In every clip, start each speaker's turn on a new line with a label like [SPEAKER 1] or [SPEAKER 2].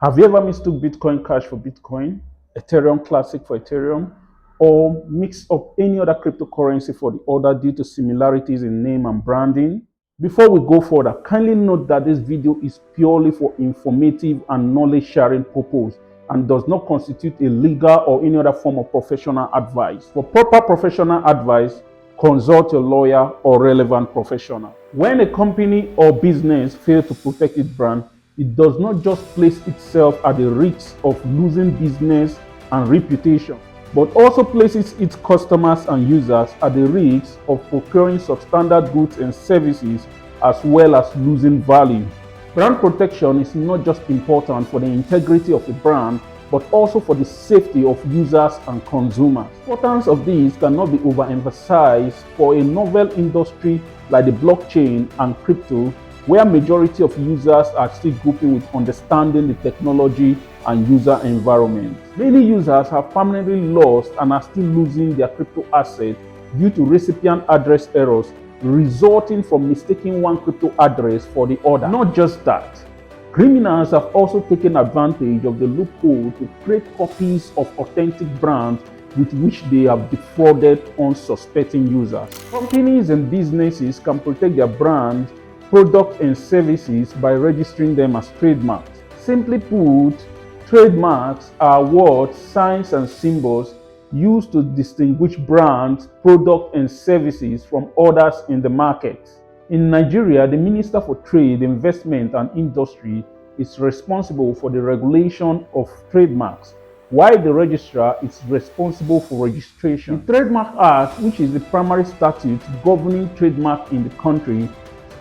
[SPEAKER 1] Have you ever mistook Bitcoin Cash for Bitcoin, Ethereum Classic for Ethereum, or mixed up any other cryptocurrency for the other due to similarities in name and branding? Before we go further, kindly note that this video is purely for informative and knowledge sharing purpose and does not constitute a legal or any other form of professional advice. For proper professional advice, consult your lawyer or relevant professional. When a company or business fails to protect its brand, it does not just place itself at the risk of losing business and reputation, but also places its customers and users at the risk of procuring substandard goods and services as well as losing value. Brand protection is not just important for the integrity of a brand, but also for the safety of users and consumers. The importance of this cannot be overemphasized for a novel industry like the blockchain and crypto, where majority of users are still grappling with understanding the technology and user environment. Many users have permanently lost and are still losing their crypto assets due to recipient address errors resulting from mistaking one crypto address for the other. Not just that, criminals have also taken advantage of the loophole to create copies of authentic brands with which they have defrauded unsuspecting users. Companies and businesses can protect their brand, products and services by registering them as trademarks. Simply put, trademarks are words, signs and symbols used to distinguish brands, products and services from others in the market. In Nigeria, the Minister for Trade, Investment and Industry is responsible for the regulation of trademarks, while the registrar is responsible for registration. The Trademark Act, which is the primary statute governing trademark in the country,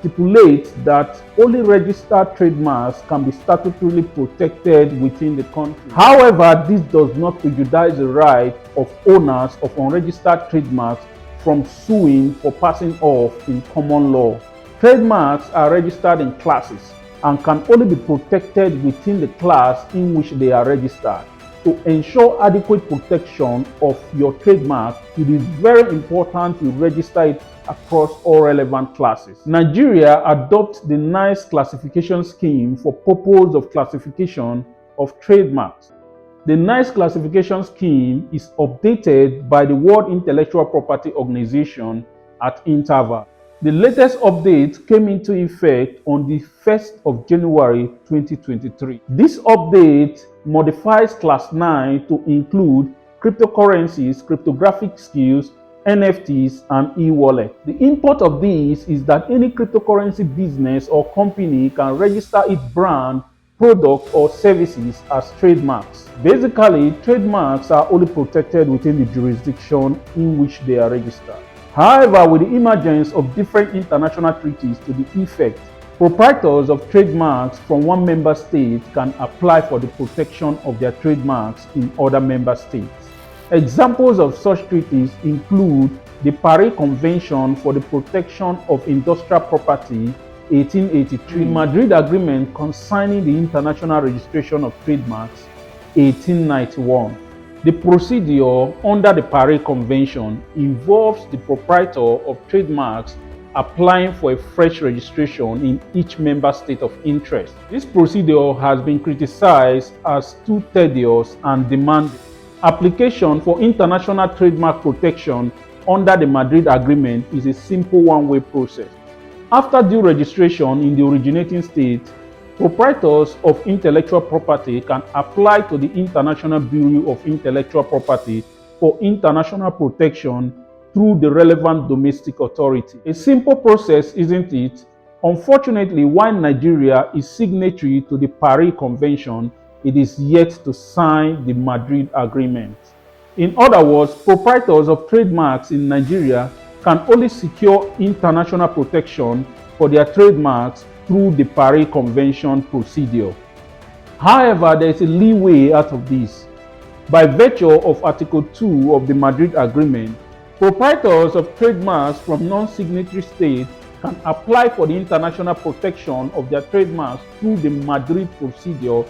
[SPEAKER 1] stipulates that only registered trademarks can be statutorily protected within the country. However, this does not prejudice the right of owners of unregistered trademarks from suing for passing off in common law. Trademarks are registered in classes and can only be protected within the class in which they are registered. To ensure adequate protection of your trademark, it is very important to register it across all relevant classes. Nigeria adopts the NICE classification scheme for purpose of classification of trademarks. The NICE classification scheme is updated by the World Intellectual Property Organization at interval. The latest update came into effect on the 1st of January 2023. This update modifies Class 9 to include cryptocurrencies, cryptographic skills, NFTs, and e-wallet. The import of this is that any cryptocurrency business or company can register its brand, product, or services as trademarks. Basically, trademarks are only protected within the jurisdiction in which they are registered. However, with the emergence of different international treaties to the effect, proprietors of trademarks from one member state can apply for the protection of their trademarks in other member states. Examples of such treaties include the Paris Convention for the Protection of Industrial Property 1883, the Madrid Agreement concerning the international registration of trademarks 1891. The procedure under the Paris Convention involves the proprietor of trademarks applying for a fresh registration in each member state of interest. This procedure has been criticized as too tedious and demanding. Application for international trademark protection under the Madrid Agreement is a simple one-way process. After due registration in the originating state, proprietors of intellectual property can apply to the International Bureau of Intellectual Property for international protection through the relevant domestic authority. A simple process, isn't it? Unfortunately, while Nigeria is signatory to the Paris Convention, it is yet to sign the Madrid Agreement. In other words, proprietors of trademarks in Nigeria can only secure international protection for their trademarks through the Paris Convention procedure. However, there is a leeway out of this. By virtue of Article 2 of the Madrid Agreement, proprietors of trademarks from non-signatory states can apply for the international protection of their trademarks through the Madrid procedure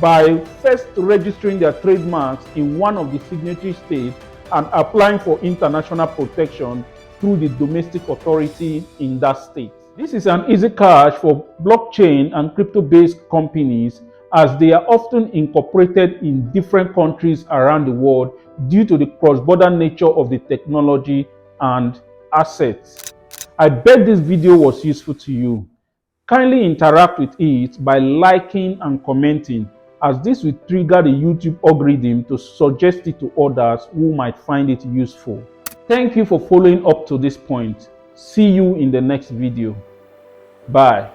[SPEAKER 1] by first registering their trademarks in one of the signatory states and applying for international protection through the domestic authority in that state. This is an easy catch for blockchain and crypto-based companies as they are often incorporated in different countries around the world due to the cross-border nature of the technology and assets. I bet this video was useful to you. Kindly interact with it by liking and commenting, as this will trigger the YouTube algorithm to suggest it to others who might find it useful. Thank you for following up to this point. See you in the next video. Bye.